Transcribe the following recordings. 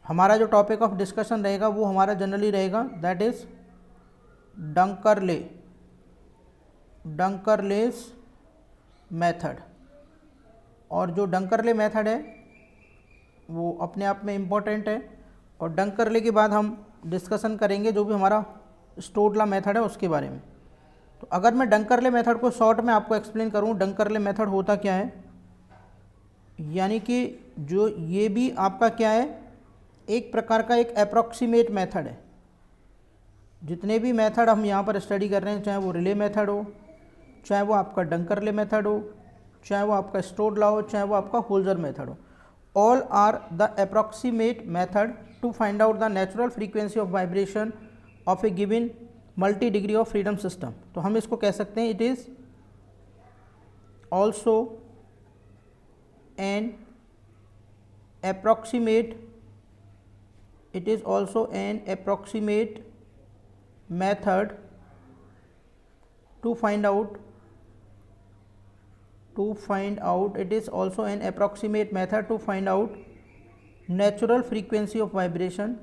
हमारा जो topic of discussion रहेगा वो हमारा जनरली रहेगा दैट इज डंकरलेस मेथड। और जो डंकरले मेथड है वो अपने आप में इम्पोर्टेंट है। और डंकरले के बाद हम डिस्कशन करेंगे जो भी हमारा स्टोर्ड लॉ मेथड है उसके बारे में। तो अगर मैं डंकरले मेथड को शॉर्ट में आपको एक्सप्लेन करूँ, डंकरले मेथड होता क्या है, यानी कि जो ये भी आपका क्या है, एक प्रकार का एक अप्रॉक्सीमेट मेथड है। जितने भी मेथड हम यहाँ पर स्टडी कर रहे हैं, चाहे वो रिले मेथड हो, चाहे वो आपका डंकरले मेथड हो, चाहे वो आपका स्टोर्ड लॉ हो, चाहे वो आपका होल्जर मेथड हो, all are the approximate method to find out the natural frequency of vibration of a given multi degree of freedom system। तो हम इसको कह सकते हैं it is also an approximate method to find out it is also an approximate method to find out natural frequency of vibration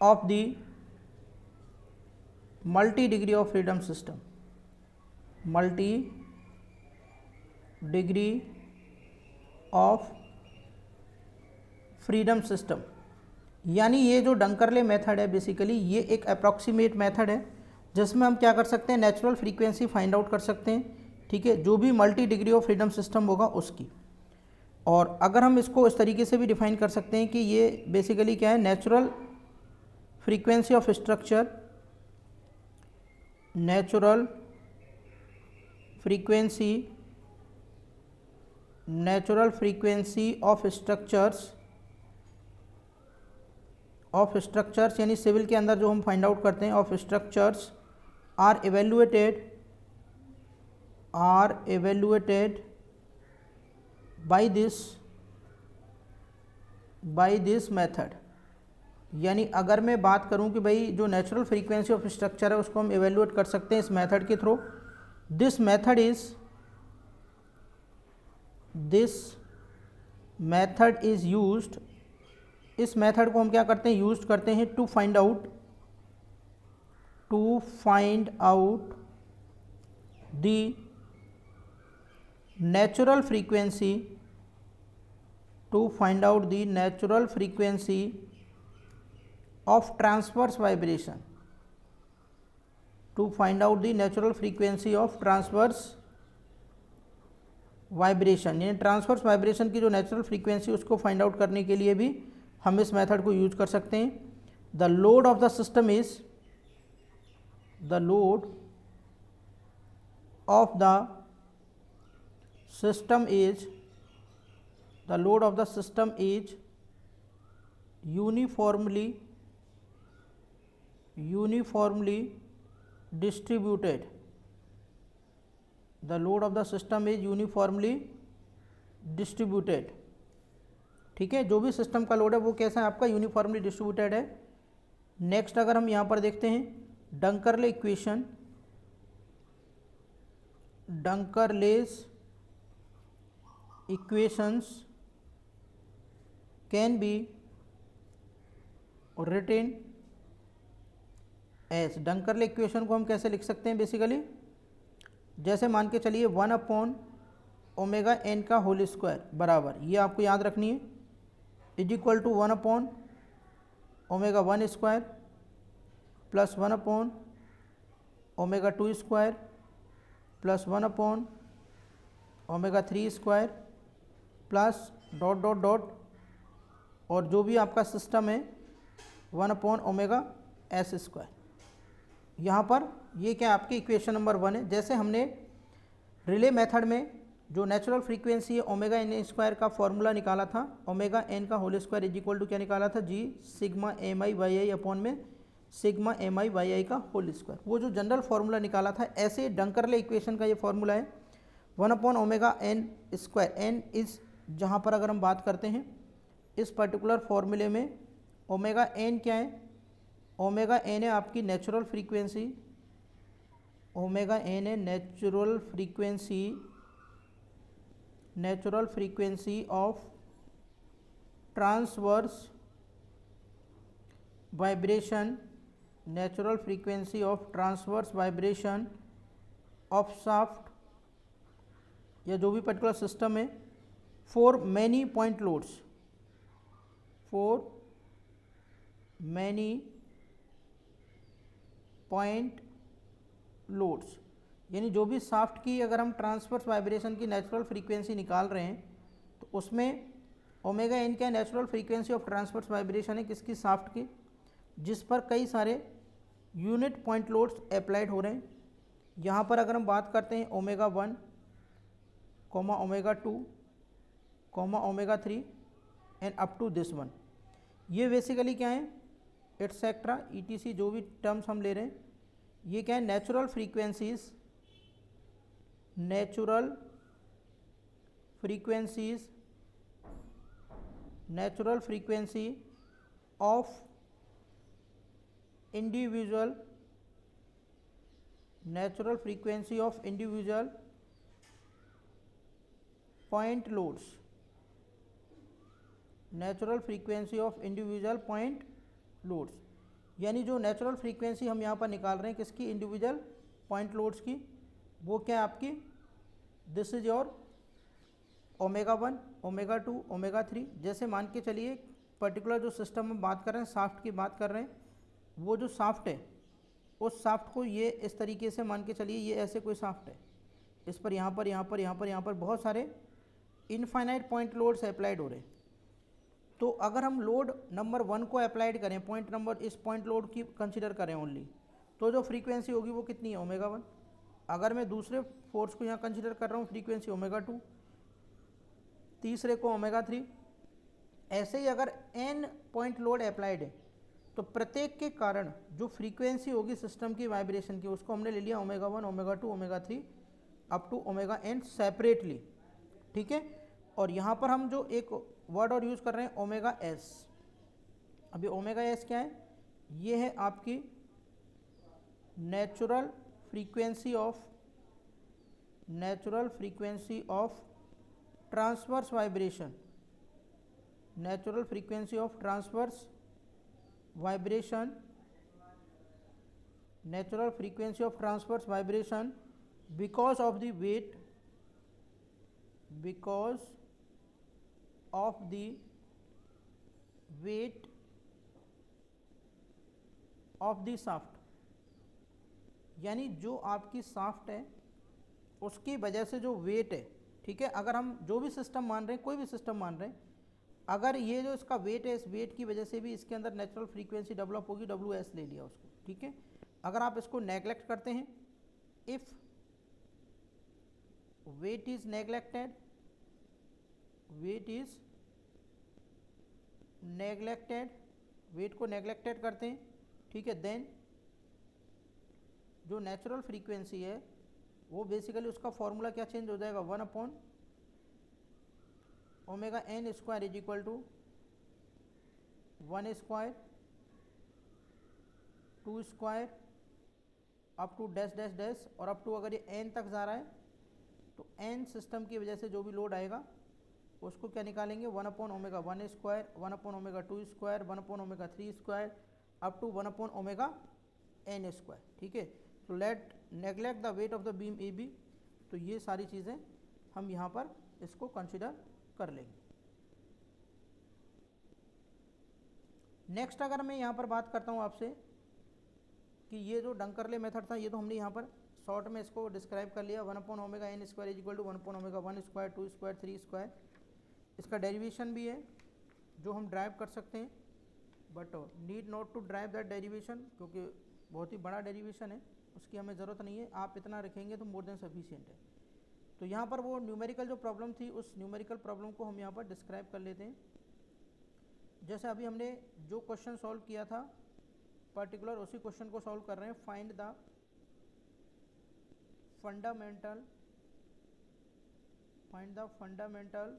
of the multi degree of freedom system, यानी ये जो डंकरले method है बेसिकली ये एक approximate method है जिसमें हम क्या कर सकते हैं, नेचुरल फ्रीक्वेंसी फाइंड आउट कर सकते हैं। ठीक है, जो भी multi degree of freedom system होगा उसकी। और अगर हम इसको इस तरीके से भी डिफाइन कर सकते हैं कि ये बेसिकली क्या है, natural frequency of structure, natural frequency of structures यानी सिविल के अंदर जो हम फाइंड आउट करते हैं, of structures are evaluated by this method. यानी अगर मैं बात करूं कि भाई जो नेचुरल फ्रीक्वेंसी ऑफ स्ट्रक्चर है उसको हम एवेल्युएट कर सकते हैं इस मेथड के through. This method is used, इस मेथड को हम क्या करते हैं, यूज करते हैं to find out the natural frequency of transverse vibration, यानी ट्रांसवर्स वाइब्रेशन की जो नेचुरल फ्रीक्वेंसी उसको फाइंड आउट करने के लिए भी हम इस मेथड को यूज कर सकते हैं। The load of the system is uniformly distributed। the load of the system is uniformly distributed। ठीक है, जो भी सिस्टम का लोड है वो कैसा है, आपका यूनिफॉर्मली डिस्ट्रीब्यूटेड है। नेक्स्ट अगर हम यहाँ पर देखते हैं Dunkerley's equations can be written as. Dunkerley equation को हम कैसे लिख सकते हैं, बेसिकली जैसे मान के चलिए 1/ओमेगा n का होल स्क्वायर बराबर, ये आपको याद रखनी है, is equal to one by omega 1 square plus one by omega 2 square plus one by omega 3 square plus dot dot dot, और जो भी आपका सिस्टम है 1/ओमेगा s स्क्वायर। यहाँ पर ये क्या आपकी इक्वेशन नंबर 1 है। जैसे हमने रिले मेथड में जो नेचुरल फ्रीक्वेंसी है ओमेगा n स्क्वायर का फॉर्मूला निकाला था, ओमेगा n का whole square is equal to क्या निकाला था, G sigma mi by I upon में सिग्मा mi बाई आई का होल स्क्वायर, वो जो जनरल फार्मूला निकाला था। ऐसे डंकरले इक्वेशन का ये फार्मूला है 1/ओमेगा n स्क्वायर। n इज जहाँ पर अगर हम बात करते हैं इस पर्टिकुलर फॉर्मूले में ओमेगा n क्या है, ओमेगा n है आपकी नेचुरल फ्रीक्वेंसी ओमेगा एन है natural frequency of transverse vibration, natural frequency of transverse vibration of shaft या जो भी पर्टिकुलर सिस्टम है for many point loads, for many point loads, यानी जो भी शाफ्ट की अगर हम ट्रांसवर्स वाइब्रेशन की नेचुरल फ्रीक्वेंसी निकाल रहे हैं तो उसमें ओमेगा एन क्या natural frequency of transverse vibration है किसकी, शाफ्ट की, जिस पर कई सारे यूनिट पॉइंट लोड्स अप्लाइड हो रहे हैं। यहाँ पर अगर हम बात करते हैं omega 1, omega 2, omega 3 and up to this one, ये बेसिकली क्या है, एटसेट्रा ETC जो भी टर्म्स हम ले रहे हैं, ये क्या है, natural frequency of individual point loads, यानी जो नेचुरल फ्रीक्वेंसी हम यहाँ पर निकाल रहे हैं किसकी, इंडिविजुअल पॉइंट लोड्स की, वो क्या है आपकी, this is your omega 1, omega 2, omega 3। जैसे मान के चलिए पर्टिकुलर जो सिस्टम में बात कर रहे हैं, शाफ्ट की बात कर रहे हैं, वो जो शाफ्ट है उस शाफ्ट को ये इस तरीके से मान के चलिए, ये ऐसे कोई शाफ्ट है, इस पर यहाँ पर बहुत सारे इनफाइनाइट पॉइंट लोड्स अप्लाइड हो रहे हैं। तो अगर हम लोड नंबर 1 को अप्लाइड करें, इस पॉइंट लोड की कंसिडर करें ओनली, तो जो फ्रीक्वेंसी होगी वो कितनी है, ओमेगा 1। अगर मैं दूसरे फोर्स को यहाँ कंसिडर कर रहा हूँ, फ्रीक्वेंसी ओमेगा 2, तीसरे को ओमेगा 3, ऐसे ही अगर n पॉइंट लोड अप्लाइड है तो प्रत्येक के कारण जो फ्रीक्वेंसी होगी सिस्टम की वाइब्रेशन की, उसको हमने ले लिया omega 1, omega 2, omega 3 up to omega n separately, ठीक है। और यहाँ पर हम जो एक वर्ड और यूज़ कर रहे हैं ओमेगा s, अभी ओमेगा s क्या है, ये है आपकी natural frequency of transverse vibration, because of the weight of the shaft, यानी जो आपकी शाफ्ट है उसकी वजह से जो वेट है, ठीक है। अगर हम जो भी सिस्टम मान रहे हैं, कोई भी सिस्टम मान रहे हैं, अगर ये जो इसका वेट है, इस वेट की वजह से भी इसके अंदर नेचुरल फ्रीक्वेंसी डेवलप होगी, WS ले लिया उसको, ठीक है। अगर आप इसको नेग्लेक्ट करते हैं, if weight is neglected, weight को नेग्लेक्टेड करते हैं, ठीक है, देन जो नेचुरल फ्रीक्वेंसी है वो बेसिकली उसका फॉर्मूला क्या चेंज हो जाएगा, 1 upon omega n square is equal to 1 square 2 square up to dash dash dash, और अप टू अगर ये n तक जा रहा है तो n सिस्टम की वजह से जो भी लोड आएगा उसको क्या निकालेंगे, 1 upon omega 1 square, 1 upon omega 2 square, 1 upon omega 3 square up to 1 upon omega n square, ठीक है। तो let neglect the weight of the beam AB, तो ये सारी चीज़ें हम यहाँ पर इसको कंसिडर कर लेंगे। नेक्स्ट अगर मैं यहाँ पर बात करता हूँ आपसे कि ये जो डंकरले मेथड था, ये तो हमने यहाँ पर शॉर्ट में इसको डिस्क्राइब कर लिया, 1 upon omega n square is equal to 1 upon omega 1 square 2 square 3 square. इसका डेरिवेशन भी है जो हम ड्राइव कर सकते हैं, but need not to derive that derivation, क्योंकि बहुत ही बड़ा डेरिवेशन है, उसकी हमें ज़रूरत नहीं है। आप इतना रखेंगे तो मोर देन सफिशिएंट है। तो यहाँ पर वो न्यूमेरिकल जो प्रॉब्लम थी, उस न्यूमेरिकल प्रॉब्लम को हम यहाँ पर डिस्क्राइब कर लेते हैं। जैसे अभी हमने जो क्वेश्चन सॉल्व किया था पर्टिकुलर, उसी क्वेश्चन को सॉल्व कर रहे हैं। Find the fundamental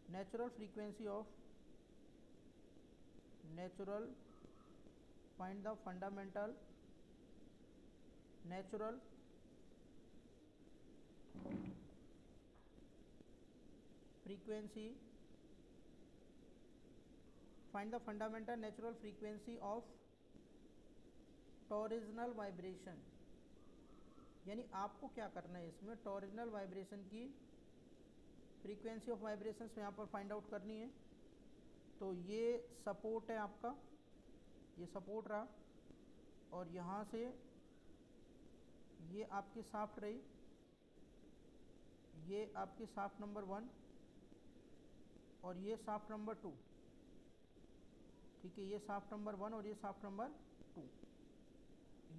natural frequency of natural frequency, find the fundamental natural frequency of torsional vibration. यानी आपको क्या करना है, इसमें टॉरिजनल वाइब्रेशन की फ्रीक्वेंसी ऑफ वाइब्रेशंस में यहाँ पर फाइंड आउट करनी है। तो ये सपोर्ट है आपका, ये सपोर्ट रहा, और यहाँ से ये आपकी शाफ्ट रही, ये आपकी शाफ्ट नंबर 1 और ये शाफ्ट नंबर 2। ठीक है, ये शाफ्ट नंबर 1 और ये शाफ्ट नंबर 2।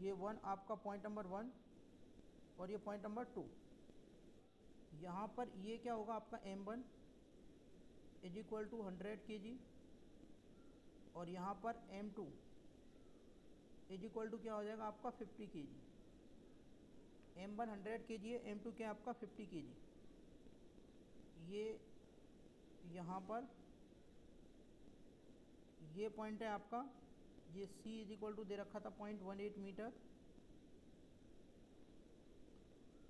ये 1 आपका पॉइंट नंबर 1 और ये पॉइंट नंबर 2। यहाँ पर ये क्या होगा आपका M1 is equal to 100 kg, और यहाँ पर M2 इज इक्वल टू क्या हो जाएगा आपका 50 kg। M1 100 kg है, M2 क्या है आपका 50 kg। ये यहाँ पर ये पॉइंट है आपका, ये C इज इक्वल टू दे रखा था 0.18 मीटर,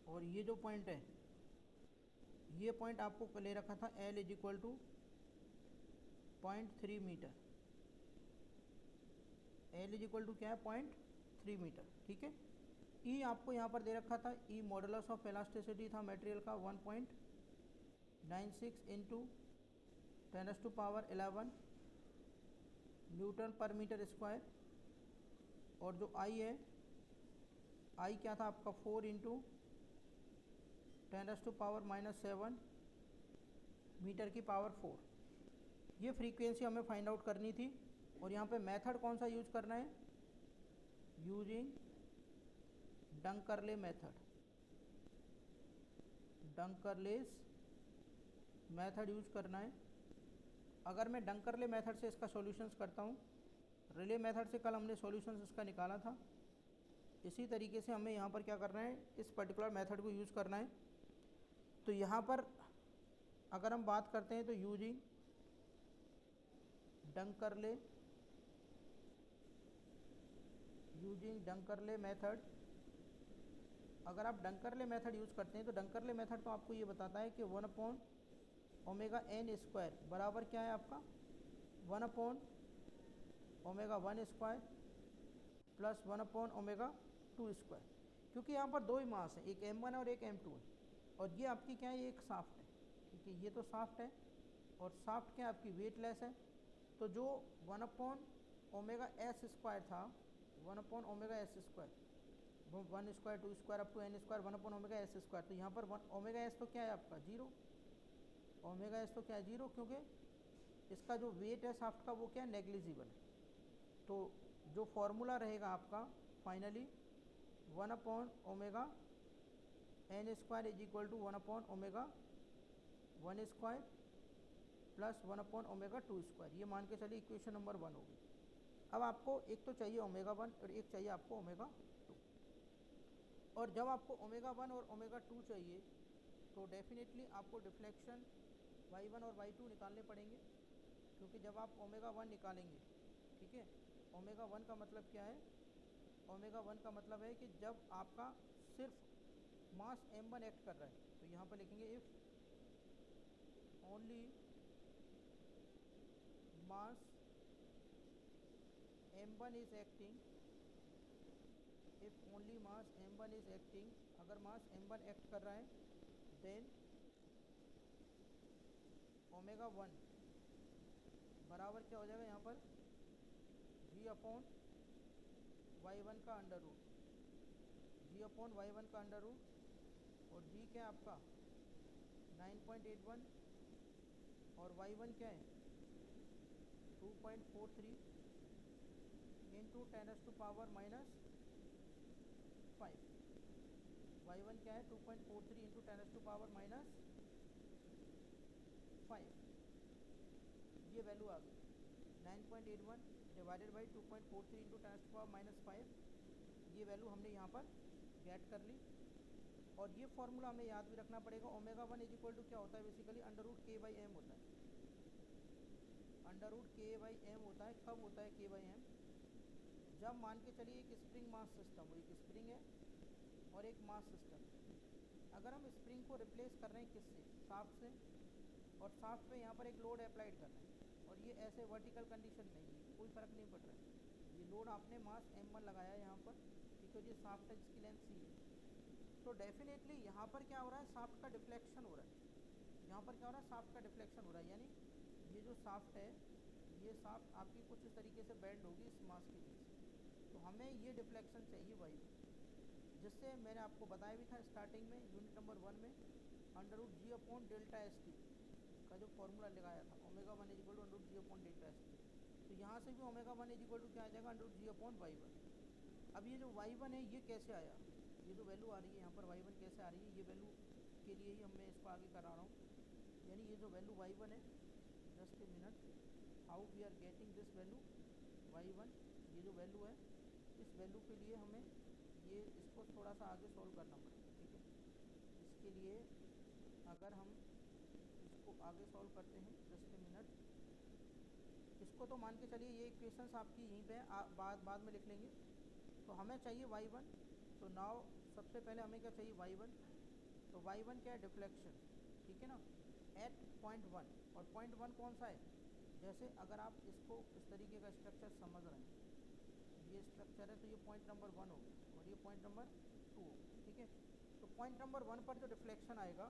और ये जो पॉइंट है ये पॉइंट आपको ले रखा था L is equal to 0.3 metre. L is equal to क्या है 0.3 मीटर। ठीक है, E आपको यहाँ पर दे रखा था, E मॉडुलस ऑफ इलास्टिसिटी था मटेरियल का 1.96 इंटू 10⁻11 न्यूटन पर मीटर स्क्वायर, और जो I है, I क्या था आपका 4 इंटू 10⁻⁻7 मीटर की पावर 4। ये फ्रीक्वेंसी हमें फाइंड आउट करनी थी। और यहाँ पे मेथड कौन सा यूज करना है, यूजिंग डंकरले मेथड, डंकरलेस मेथड यूज करना है। अगर मैं डंकरले मेथड से इसका सॉल्यूशंस करता हूँ, रिले मेथड से कल हमने सॉल्यूशंस इसका निकाला था, इसी तरीके से हमें यहाँ पर क्या करना है, इस पर्टिकुलर मेथड को यूज़ करना है। तो यहाँ पर अगर हम बात करते हैं तो यूजिंग डंकरले मेथड, अगर आप डंकरले मेथड यूज़ करते हैं तो डंकरले मेथड तो आपको ये बताता है कि 1/n² बराबर क्या है आपका 1/ω1² प्लस 1/ω2²। क्योंकि यहाँ पर दो ही मास है, एक M1 और एक M2 है, और ये आपकी क्या है, ये एक शाफ्ट है। ठीक है, ये तो शाफ्ट है, और शाफ्ट क्या आपकी वेटलेस है। तो जो 1/ω(s²) था, 1/ω(s²), 1² 2² up to n² 1/ω(s²), तो यहाँ पर ω(s) तो क्या है आपका 0, ω(s) तो क्या है 0, क्योंकि इसका जो वेट है शाफ्ट का वो क्या है, नेग्लिजिबल है। तो जो फॉर्मूला रहेगा आपका finally 1/ω(n² is equal to 1/ω(1² plus 1/ω2²। ये मान के चलिए इक्वेशन नंबर 1 होगी। अब आपको एक तो चाहिए ω1 और एक चाहिए आपको ω2, और जब आपको ω1 और ω2 चाहिए तो डेफिनेटली आपको डिफ्लेक्शन y1 और y2 निकालने पड़ेंगे। क्योंकि जब आप ω1 निकालेंगे, ठीक है, ω1 का मतलब क्या है, ω1 का मतलब है कि जब आपका सिर्फ मास m1 एक्ट कर रहा है, तो यहाँ पर लिखेंगे if only mass m1 is acting, if only mass m1 is acting, अगर मास m1 एक्ट कर रहा है, देन ω1 बराबर क्या हो जाएगा यहाँ पर g/y1 का अंडर रूट, g/y1 का अंडर रूट, और g क्या है आपका 9.81 और y1 क्या है 2.43 इंटू 10⁻⁻5। y1 क्या है 2.43 इंटू 10⁻⁻5, ये वैल्यू आ गई 9.81 डिवाइडेड बाई 2.43 इंटू 10⁻⁻5। ये वैल्यू हमने यहाँ पर गेट कर ली। और ये फॉर्मूला हमें याद भी रखना पड़ेगा, ω1 इज इक्वल टू क्या होता है, बेसिकली √k/m होता है, √k/m होता है। कब होता है k/m, जब मान के चलिए एक स्प्रिंग मास सिस्टम हो, एक स्प्रिंग है और एक मास सिस्टम। अगर हम स्प्रिंग को रिप्लेस कर रहे हैं किससे, शाफ्ट से, और शाफ्ट पे यहाँ पर एक लोड अप्लाइड कर रहे हैं, और ये ऐसे वर्टिकल कंडीशन में ही कोई फ़र्क नहीं पड़ रहा है, ये लोड आपने मास m1 लगाया है यहाँ पर, क्योंकि ये शाफ्ट है जिसकी लेंथ c है। तो डेफिनेटली यहाँ पर क्या हो रहा है, शाफ्ट का डिफ्लेक्शन हो रहा है। यहाँ पर क्या हो रहा है, शाफ्ट का डिफ्लेक्शन हो रहा है, यानी ये जो शाफ्ट है, ये शाफ्ट आपकी कुछ इस तरीके से बेंड होगी इस मास के बीच। तो हमें ये डिफ्लेक्शन चाहिए वाई, जिससे मैंने आपको बताया भी था स्टार्टिंग में यूनिट नंबर 1 में, √g/Δst का जो फॉर्मूला लगाया था, ω1 √g/Δst। तो यहाँ से भी ω1 क्या आ जाएगा, √g/y1। अब ये जो y1 है ये कैसे आया, ये जो वैल्यू आ रही है यहाँ पर y1 कैसे आ रही है, ये वैल्यू के लिए ही हम मैं इसको आगे करा रहा हूँ। यानी ये जो वैल्यू y1 है, just a minute, how we are getting this value y1, ये जो वैल्यू है, इस वैल्यू के लिए हमें ये इसको थोड़ा सा आगे सॉल्व करना पड़ेगा, ठीक है। इसके लिए अगर हम इसको आगे सॉल्व करते हैं, जस्ट ए मिनट, इसको तो मान के चलिए ये इक्वेशंस आपकी यहीं पे बाद में लिख लेंगे। तो हमें चाहिए y1, तो नाउ सबसे पहले हमें क्या चाहिए y1, तो y1 क्या है, डिफ्लेक्शन, ठीक है ना, एट पॉइंट 1। और पॉइंट 1 कौन सा है, जैसे अगर आप इसको इस तरीके का स्ट्रक्चर समझ रहे हैं, ये स्ट्रक्चर है, तो ये पॉइंट नंबर 1 हो गया और ये पॉइंट नंबर 2 हो गया, ठीक है। तो पॉइंट नंबर 1 पर जो डिफ्लेक्शन आएगा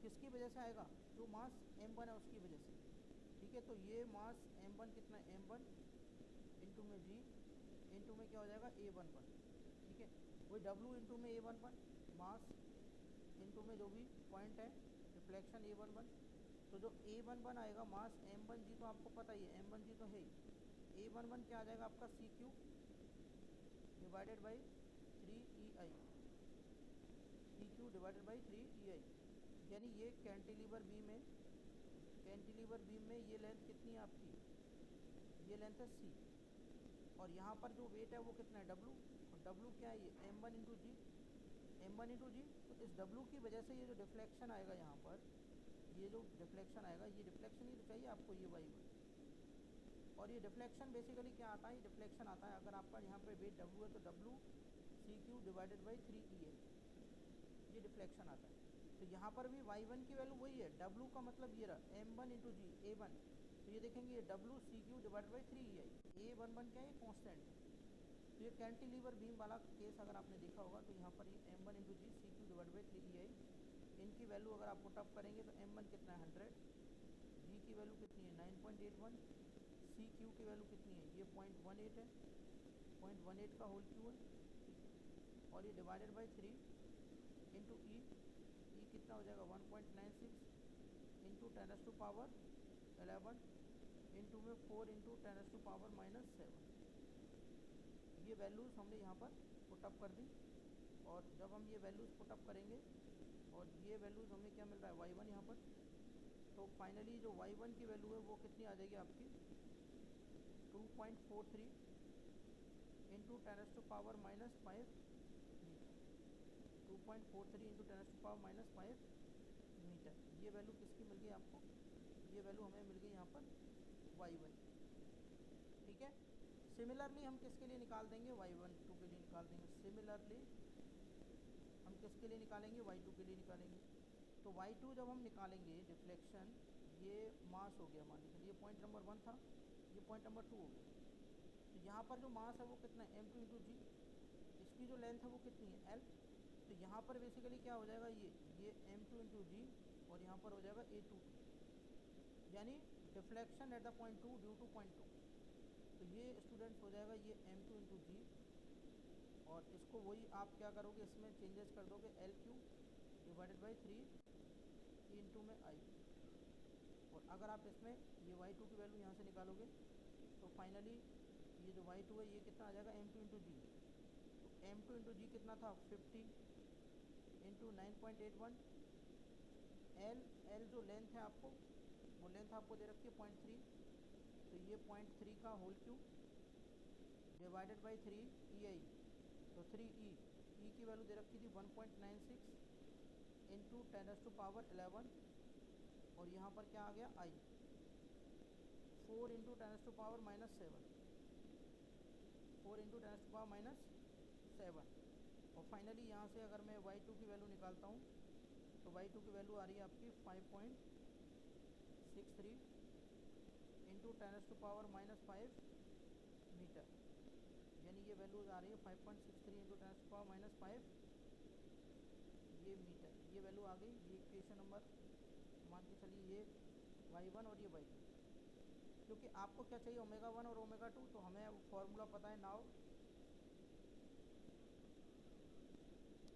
किसकी वजह से आएगा, जो मास m1 है उसकी वजह से, ठीक है। तो ये मास m1 कितना है, m1 इंटू में g इंटू में क्या हो जाएगा, a11, ठीक है। वही w इंटू में a11, मास इंटू में जो भी पॉइंट है रिफ्लेक्शन a11। तो जो a11 आएगा मास m1g, तो आपको पता ही है m1g तो है ही, a11 क्या आ जाएगा आपका CQ divided by 3EI, CQ divided by 3EI। यानी ये कैंटिलीवर बीम है, कैंटिलीवर बीम में ये लेंथ कितनी है आपकी, ये लेंथ है C, और यहाँ पर जो वेट है वो कितना है, W, और W क्या है, ये m1 इंटू जी, m1 इंटू जी। तो इस W की वजह से ये जो डिफ्लेक्शन आएगा यहाँ पर, ये जो डिफ्लेक्शन आएगा, ये डिफ्लेक्शन ही तो चाहिए आपको, ये y1। और ये डिफ्लेक्शन बेसिकली क्या आता है, ये डिफ्लेक्शन आता है, अगर आपका यहाँ पे वेट W है तो W CQ divided by 3EA, ये डिफ्लेक्शन आता है। तो यहाँ पर भी y1 की वैल्यू वही है, W का मतलब ये रहा m1 इंटू जी, a1। तो ये देखेंगे ये W CQ divided by 3EI, a11 क्या है, कॉन्स्टेंट है। तो ये कैंटिलीवर बीम वाला केस अगर आपने देखा होगा, तो यहाँ पर ये m1 into G CQ divide by 3EI, इनकी वैल्यू अगर आप पुटअप करेंगे तो m1 कितना है 100, g की वैल्यू कितनी है 9.81, CQ की वैल्यू कितनी है, ये 0.18 है, 0.18 का होल क्यू है, और ये डिवाइडेड बाई 3 इंटू ई कितना हो जाएगा 1.96 इंटू 10⁻11 इंटू में 4 इंटू 10⁻−7। ये वैल्यूज़ हमने यहाँ पर पुटअप कर दी, और जब हम ये वैल्यूज़ पुटअप करेंगे और ये वैल्यूज़ हमें क्या मिल रहा है y1 यहाँ पर, तो फाइनली जो y1 की वैल्यू है वो कितनी आ जाएगी आपकी 2.43 इंटू 10⁻−5 मीटर, 2.43 इंटू 10⁻−5 मीटर। ये वैल्यू किसकी मिल गई आपको, ये वैल्यू हमें मिल गई यहाँ पर y1, ठीक है। सिमिलरली हम किसके लिए निकाल देंगे, y12 के लिए निकाल देंगे। सिमिलरली हम किसके लिए निकालेंगे, y2 के लिए निकालेंगे। तो y2 जब हम निकालेंगे डिफ्लेक्शन, ये मास हो गया मान लीजिए, ये पॉइंट नंबर 1 था, ये पॉइंट नंबर 2 हो गया। तो यहाँ पर जो मास है वो कितना है m2 इंटू जी, इसकी जो लेंथ है वो कितनी है l। तो यहाँ पर बेसिकली क्या हो जाएगा, ये m2 इंटू जी, और यहाँ पर हो जाएगा a2, यानी deflection at the point 2 due two point 2। तो ये स्टूडेंट्स हो जाएगा ये m2 इंटू जी, और इसको वही आप क्या करोगे, इसमें चेंजेस कर दोगे LQ डिवाइडेड बाई 3 इंटू में I। और अगर आप इसमें ये y2 की वैल्यू यहाँ से निकालोगे तो फाइनली ये जो y2 है ये कितना आ जाएगा m2 इंटू जी। तो m2 इंटू जी कितना था 50 इंटू 9.81, L जो लेंथ है आपको, वो लेंथ आपको दे रखी है 0.3, तो ये 0.3 का whole cube divided by 3EI, तो 3E की वैल्यू दे रखी थी 1.96 इंटू 10⁻11, और यहाँ पर क्या आ गया I, 4 इंटू 10⁻−7, 4 इंटू 10⁻−7, और फाइनली यहाँ से अगर मैं y2 की वैल्यू निकालता हूँ तो y2 की वैल्यू आ रही है आपकी 5.63 इंटू 10⁻⁻5 मीटर, यानी ये वैल्यू आ रही है 5.63 इंटू 10⁻⁻5 ये मीटर, ये वैल्यू आ गई। ये इक्वेशन नंबर मान के चलिए ये y1 और ये y2। क्योंकि आपको क्या चाहिए ω1 और ω2, तो हमें फॉर्मूला पता है नाउ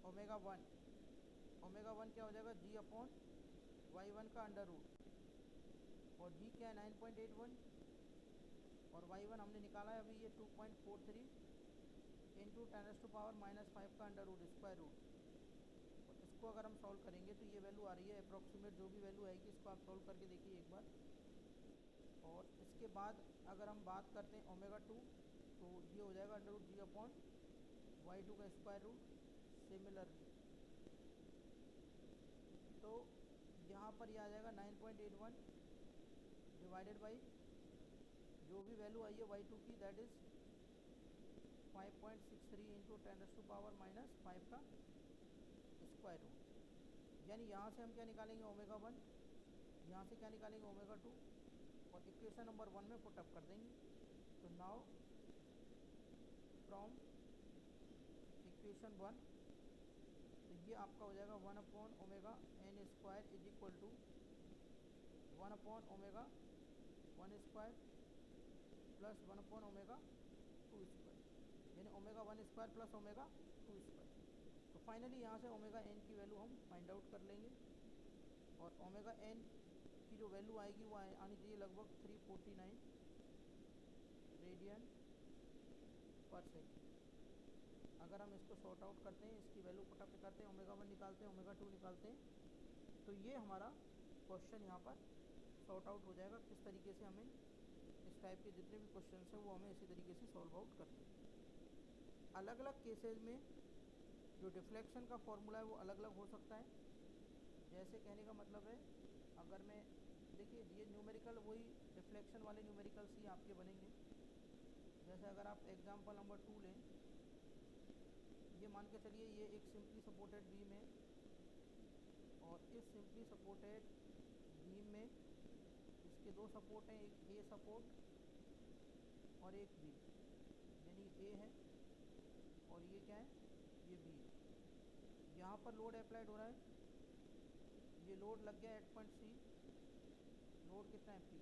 ω1 क्या हो जाएगा g/y1 का अंडर रूट, और g क्या है 9.81 और y1 हमने निकाला है अभी ये 2.43 इंटू 10⁻⁻5 का अंडर रूट स्क्वायर रूट। और इसको अगर हम सॉल्व करेंगे तो ये वैल्यू आ रही है अप्रॉक्सीमेट, जो भी वैल्यू आएगी इसको आप सॉल्व करके देखिए एक बार। और इसके बाद अगर हम बात करते हैं ω2 तो ये हो जाएगा अंडर रूट g/y2 का स्क्वायर रूट। सिमिलरली तो यहाँ पर ये आ जाएगा 9.81 डिवाइडेड बाई जो भी वैल्यू आई है y2 की, दैट इज़ 5.63 इंटू 10⁻⁻5 का स्क्वायर रूट। यानी यहाँ से हम क्या निकालेंगे ω1, यहाँ से क्या निकालेंगे ω2 और इक्वेशन नंबर 1 में पुट अप कर देंगे। तो नाउ फ्रॉम इक्वेशन 1 तो ये आपका हो जाएगा 1/ω(n² is equal to 1/ω1² plus 1/ω2², यानी ω1² प्लस ω2²। तो फाइनली यहाँ से ω(n) की वैल्यू हम फाइंड आउट कर लेंगे, और ω(n) की जो वैल्यू आएगी वो आनी चाहिए लगभग 349 रेडियन पर सेकेंड। अगर हम इसको सॉर्ट आउट करते हैं, इसकी वैल्यू पुटअप करते हैं, ω1 निकालते हैं, ω2 निकालते हैं, तो ये हमारा क्वेश्चन यहाँ पर सॉर्ट आउट हो जाएगा। किस तरीके से हमें इस टाइप के जितने भी क्वेश्चन हैं वो हमें इसी तरीके से सॉल्व आउट करते हैं। अलग अलग केसेस में जो डिफ्लेक्शन का फॉर्मूला है वो अलग अलग हो सकता है। जैसे कहने का मतलब है, अगर मैं देखिए ये न्यूमेरिकल वही डिफ्लेक्शन वाले न्यूमेरिकल्स ही आपके बनेंगे। जैसे अगर आप एग्जांपल नंबर 2 लें, ये मान के चलिए ये एक सिंपली सपोर्टेड बीम है, और इस सिंपली सपोर्टेड बीम में इसके दो सपोर्ट हैं, एक ए सपोर्ट और एक बी, यानी ए है और ये क्या है, ये बी है। यहाँ पर लोड अप्लाइड हो रहा है, ये लोड लग गया एट पॉइंट सी, लोड कितना है पी।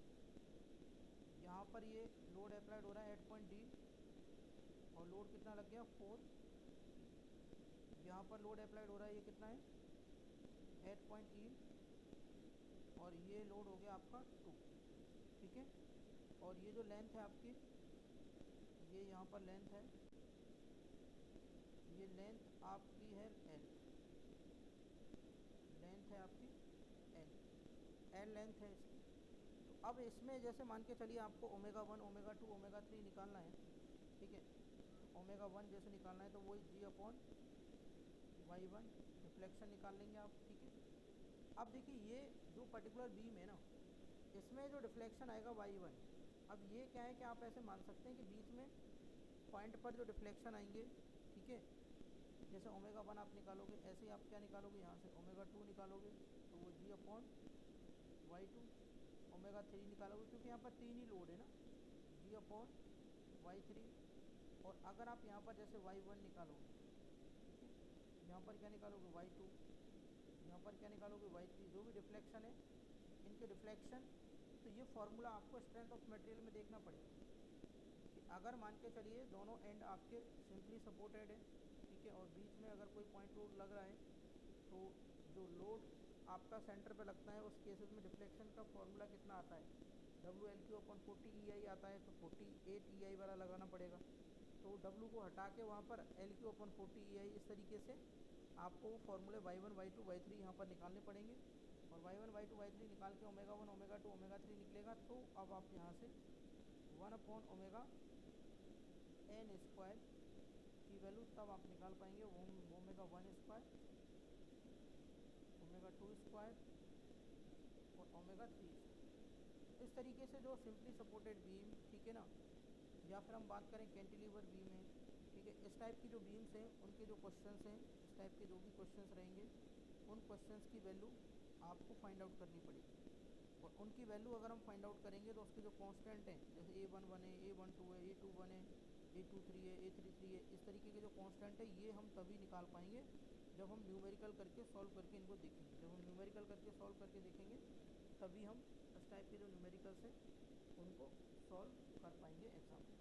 यहाँ पर ये लोड अप्लाइड हो रहा है एट पॉइंट डी, और लोड कितना लग गया 4। यहाँ पर लोड अप्लाइड हो रहा है, ये कितना है एट पॉइंट ई, और ये लोड हो गया आपका 2, ठीक है। और ये जो लेंथ है आपकी, ये यहाँ पर लेंथ है, ये लेंथ आपकी है एल, लेंथ है आपकी एल लेंथ है इसकी। तो अब इसमें जैसे मान के चलिए आपको ω1 ω2 ω3 निकालना है, ठीक है। ω1 जैसे निकालना है तो वही g/y1 रिफ्लेक्शन निकाल लेंगे आप, ठीक है। अब देखिए ये जो पर्टिकुलर बीम है ना, इसमें जो डिफ्लेक्शन आएगा y1, अब ये क्या है कि आप ऐसे मान सकते हैं कि बीच में पॉइंट पर जो डिफ्लेक्शन आएंगे, ठीक है, जैसे ω1 आप निकालोगे, ऐसे ही आप क्या निकालोगे, यहाँ से ω2 निकालोगे तो वो g/y2, ω3 निकालोगे क्योंकि यहाँ पर 3 ही लोड है ना, g/y3। और अगर आप यहाँ पर जैसे y1 निकालोगे, ठीक है, यहाँ पर क्या निकालोगे y2, यहाँ पर क्या निकालोगे y3, जो भी डिफ्लेक्शन है इनके डिफ्लेक्शन। तो ये फार्मूला आपको स्ट्रेंथ ऑफ मटेरियल में देखना पड़ेगा कि अगर मान के चलिए दोनों एंड आपके सिंपली सपोर्टेड है, ठीक है, और बीच में अगर कोई पॉइंट लोड लग रहा है तो जो लोड आपका सेंटर पे लगता है उस केसेस में डिफ्लेक्शन का फॉर्मूला कितना आता है, WL/40 EI आता है, तो 48 EI वाला लगाना पड़ेगा। तो W को हटा के वहाँ पर L/40 EI इस तरीके से आपको वो फॉर्मूले y1 y2 y3 यहाँ पर निकालने पड़ेंगे। और y1 y2 y3 निकाल के ω1 ω2 ω3 निकलेगा। तो अब आप यहाँ से 1/ω(n² की वैल्यू तब आप निकाल पाएंगे ω1² ω2² और ω3। इस तरीके से जो सिंपली सपोर्टेड बीम, ठीक है ना, या फिर हम बात करें कैंटिलीवर बीम है, ठीक ठीक है। इस टाइप की जो बीम्स हैं उनके जो क्वेश्चंस हैं, इस टाइप के जो भी क्वेश्चंस रहेंगे उन क्वेश्चंस की वैल्यू आपको फाइंड आउट करनी पड़ेगी। और उनकी वैल्यू अगर हम फाइंड आउट करेंगे तो उसके जो कांस्टेंट हैं, जैसे A11 है, A12 है, A21 है, A23 है, A33 है, इस तरीके के जो कांस्टेंट है ये हम तभी निकाल पाएंगे जब हम न्यूमेरिकल करके सॉल्व करके इनको देखेंगे। जब हम न्यूमेरिकल करके सॉल्व करके देखेंगे तभी हम इस टाइप के जो न्यूमेरिकल्स हैं उनको सॉल्व कर पाएंगे एग्जाम में।